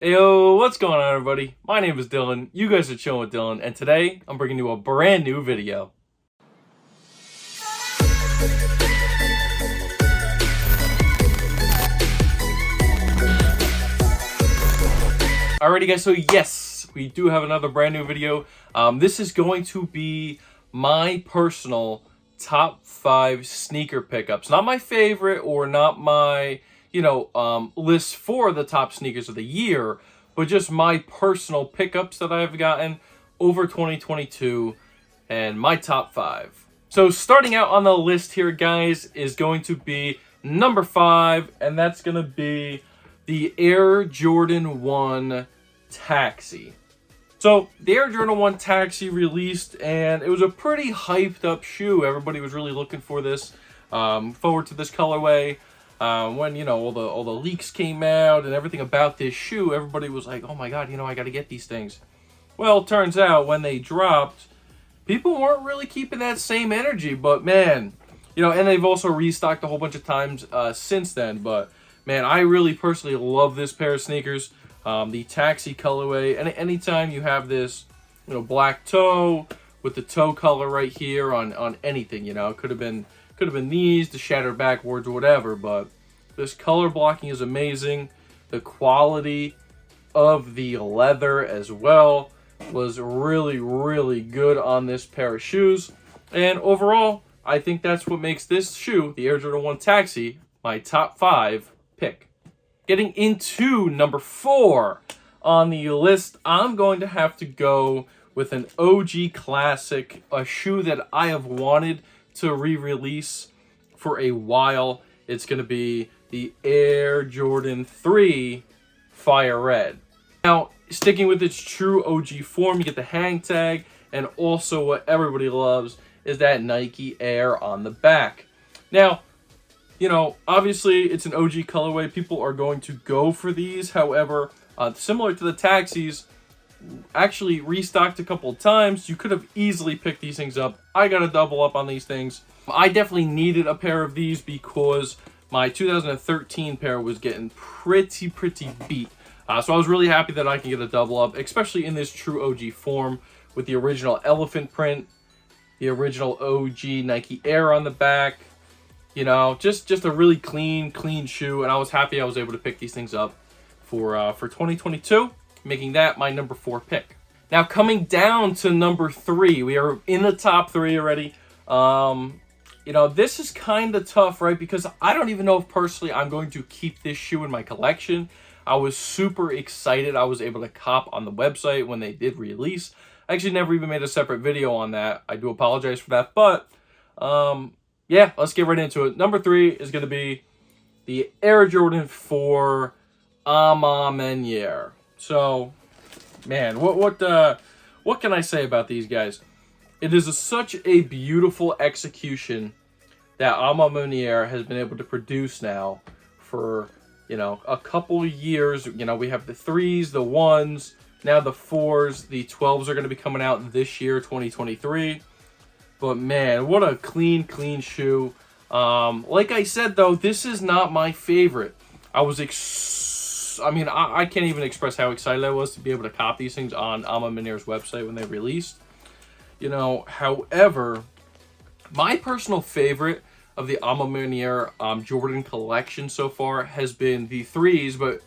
Yo, what's going on, everybody? My name is Dylan. You guys are chilling with Dylan, and today I'm bringing you a brand new video. Alrighty, guys. So yes, we do have another brand new video. This is going to be my personal top 5 sneaker pickups. Not my favorite or not my list for the top sneakers of the year, but just my personal pickups that I've gotten over 2022 and my top 5. So starting out on the list here, guys, is going to be number 5, and that's going to be the Air Jordan 1 Taxi. So the Air Jordan 1 Taxi released, and it was a pretty hyped up shoe. Everybody was really looking for this, forward to this colorway. When all the leaks came out and everything about this shoe, everybody was like, "Oh my God, I got to get these things." Well, it turns out when they dropped, people weren't really keeping that same energy. But man, and they've also restocked a whole bunch of times since then. But man, I really personally love this pair of sneakers, the Taxi colorway. And anytime you have this, black toe with the toe color right here on anything, it could have been these, the shattered backwards or whatever, but this color blocking is amazing. The quality of the leather as well was really, really good on this pair of shoes. And overall, I think that's what makes this shoe, the Air Jordan 1 Taxi, my top 5 pick. Getting into number 4 on the list, I'm going to have to go with an OG classic, a shoe that I have wanted to re-release for a while. It's going to be the Air Jordan 3 Fire Red. Now, sticking with its true OG form, you get the hang tag, and also what everybody loves is that Nike Air on the back. Now, obviously it's an OG colorway. People are going to go for these. However, similar to the Taxis, actually restocked a couple of times. You could have easily picked these things up. I got to double up on these things. I definitely needed a pair of these because my 2013 pair was getting pretty beat. So I was really happy that I can get a double up, especially in this true OG form with the original elephant print, the original OG Nike Air on the back. Just a really clean shoe, and I was happy I was able to pick these things up for 2022. Making that my number 4 pick. Now coming down to number 3, we are in the top 3 already. This is kind of tough, right? Because I don't even know if personally I'm going to keep this shoe in my collection. I was super excited I was able to cop on the website when they did release. I actually never even made a separate video on that. I do apologize for that, but yeah, let's get right into it. Number 3 is going to be the Air Jordan 4 Ama Maniere. So, man, what can I say about these guys? It is such a beautiful execution that Ama Maniere has been able to produce now for, a couple of years. We have the 3s, the 1s, now the 4s, the 12s are going to be coming out this year, 2023. But man, what a clean shoe. Like I said, though, this is not my favorite. I can't even express how excited I was to be able to cop these things on Ama Maniere's website when they released. However, my personal favorite of the Ama Maniere Jordan collection so far has been the 3s, but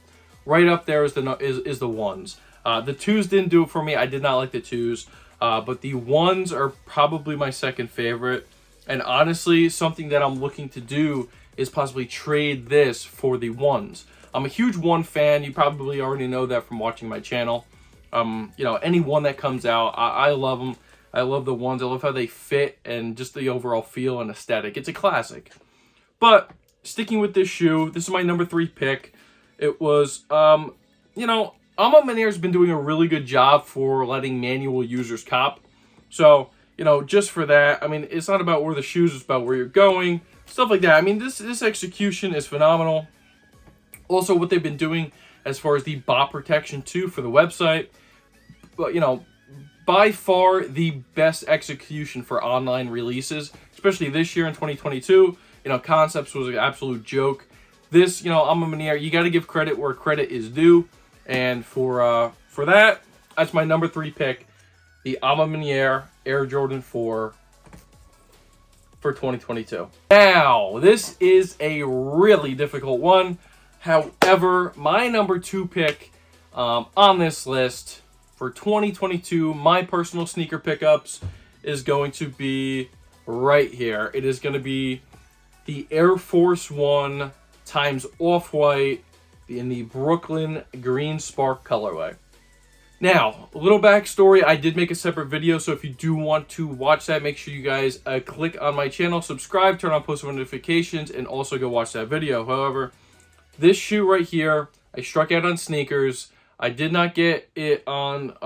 right up there is the 1s. The 2s didn't do it for me. I did not like the 2s, but the 1s are probably my second favorite. And honestly, something that I'm looking to do is possibly trade this for the 1s. I'm a huge 1 fan. You probably already know that from watching my channel. Any 1 that comes out, I love them. I love the 1s. I love how they fit and just the overall feel and aesthetic. It's a classic. But sticking with this shoe, this is my number 3 pick. It was, Ama Maniere's been doing a really good job for letting manual users cop. So, just for that, it's not about where the shoes, it's about where you're going, stuff like that. This execution is phenomenal. Also, what they've been doing as far as the bot protection too for the website, but by far the best execution for online releases, especially this year in 2022. Concepts was an absolute joke. This, Ama Maniere, you got to give credit where credit is due. And for that, that's my number 3 pick, the Ama Maniere Air Jordan 4 for 2022. Now, this is a really difficult one. However, my number 2 pick on this list for 2022, my personal sneaker pickups, is going to be right here. It is going to be the Air Force One times Off-White in the Brooklyn Green Spark colorway. Now, a little backstory, I did make a separate video, so if you do want to watch that, make sure you guys click on my channel, subscribe, turn on post notifications, and also go watch that video. However, this shoe right here, I struck out on sneakers. I did not get it on,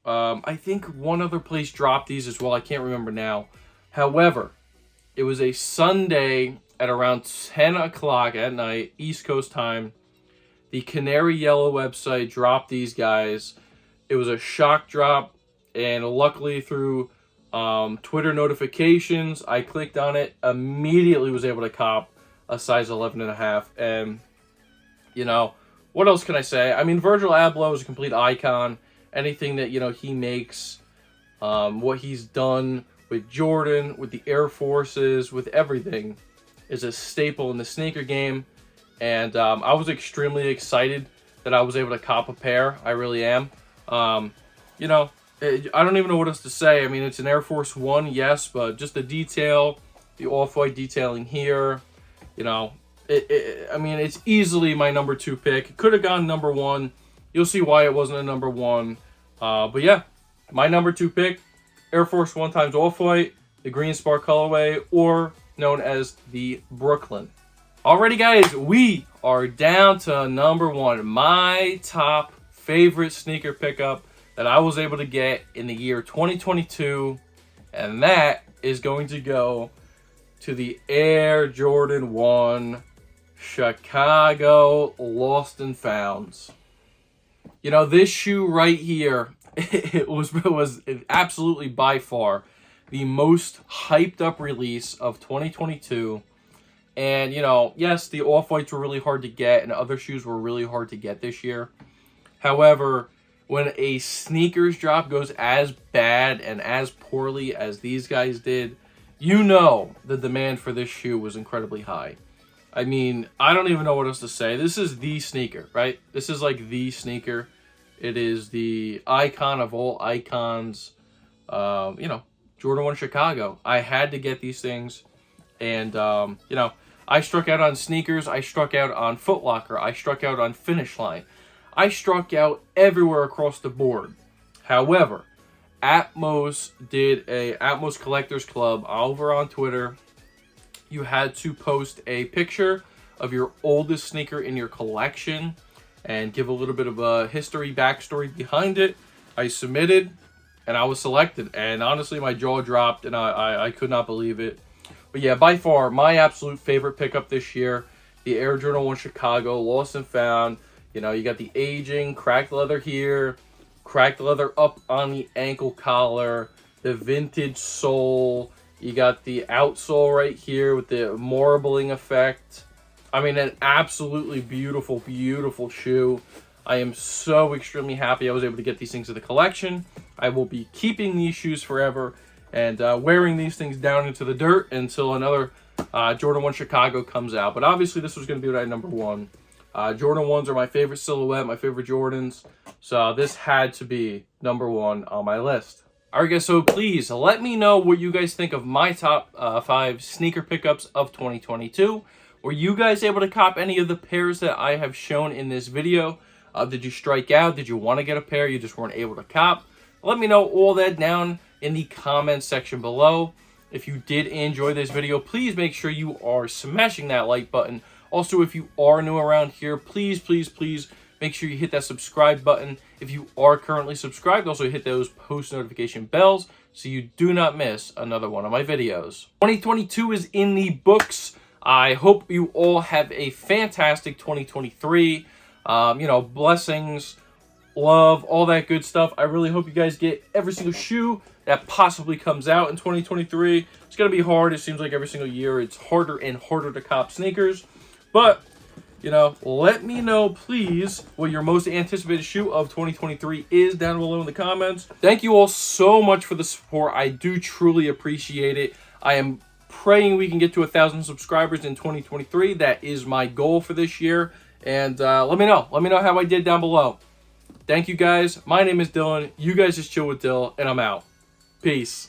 I think one other place dropped these as well. I can't remember now. However, it was a Sunday at around 10 o'clock at night, East Coast time. The Canary Yellow website dropped these guys. It was a shock drop, and luckily through Twitter notifications, I clicked on it, immediately was able to cop a size 11.5. And, what else can I say? I mean, Virgil Abloh is a complete icon. Anything that, he makes, what he's done with Jordan, with the Air Forces, with everything, is a staple in the sneaker game. And I was extremely excited that I was able to cop a pair. I really am. I don't even know what else to say. I mean, it's an Air Force One, yes, but just the detail, the off-white detailing here, it's easily my number 2 pick. It could have gone number 1. You'll see why it wasn't a number 1. But yeah, my number 2 pick, Air Force One times Off-White, the Green Spark colorway, or known as the Brooklyn. Alrighty, guys, we are down to number 1, my top favorite sneaker pickup that I was able to get in the year 2022, and that is going to go to the Air Jordan 1 Chicago Lost and Founds. This shoe right here, it was absolutely by far the most hyped up release of 2022. And, yes, the Off-Whites were really hard to get, and other shoes were really hard to get this year. However, when a sneakers drop goes as bad and as poorly as these guys did, the demand for this shoe was incredibly high. I mean, I don't even know what else to say. This is the sneaker, right? This is like the sneaker. It is the icon of all icons. Jordan 1 Chicago. I had to get these things. And, I struck out on sneakers. I struck out on Foot Locker. I struck out on Finish Line. I struck out everywhere across the board. However, Atmos did a Atmos Collectors Club over on Twitter. You had to post a picture of your oldest sneaker in your collection and give a little bit of a backstory behind it. I submitted, and I was selected. And honestly, my jaw dropped, and I could not believe it. But yeah, by far, my absolute favorite pickup this year, the Air Jordan 1 Chicago, Lost and Found. You got the aging, cracked leather here, cracked leather up on the ankle collar, the vintage sole. You got the outsole right here with the marbling effect. I mean, an absolutely beautiful, beautiful shoe. I am so extremely happy I was able to get these things in the collection. I will be keeping these shoes forever and wearing these things down into the dirt until another Jordan 1 Chicago comes out. But obviously, this was going to be my number 1. Jordan 1s are my favorite silhouette, my favorite Jordans. So this had to be number 1 on my list. Alright, guys, so please let me know what you guys think of my top 5 sneaker pickups of 2022. Were you guys able to cop any of the pairs that I have shown in this video? Did you strike out? Did you want to get a pair you just weren't able to cop? Let me know all that down in the comments section below. If you did enjoy this video, please make sure you are smashing that like button. Also, if you are new around here, please make sure you hit that subscribe button. If you are currently subscribed, also hit those post notification bells so you do not miss another one of my videos. 2022 is in the books. I hope you all have a fantastic 2023. Blessings, love, all that good stuff. I really hope you guys get every single shoe that possibly comes out in 2023. It's going to be hard. It seems like every single year it's harder and harder to cop sneakers. But You know, let me know, please, what your most anticipated shoe of 2023 is down below in the comments. Thank you all so much for the support. I do truly appreciate it. I am praying we can get to 1,000 subscribers in 2023. That is my goal for this year. And let me know. Let me know how I did down below. Thank you, guys. My name is Dylan. You guys just chill with Dill, and I'm out. Peace.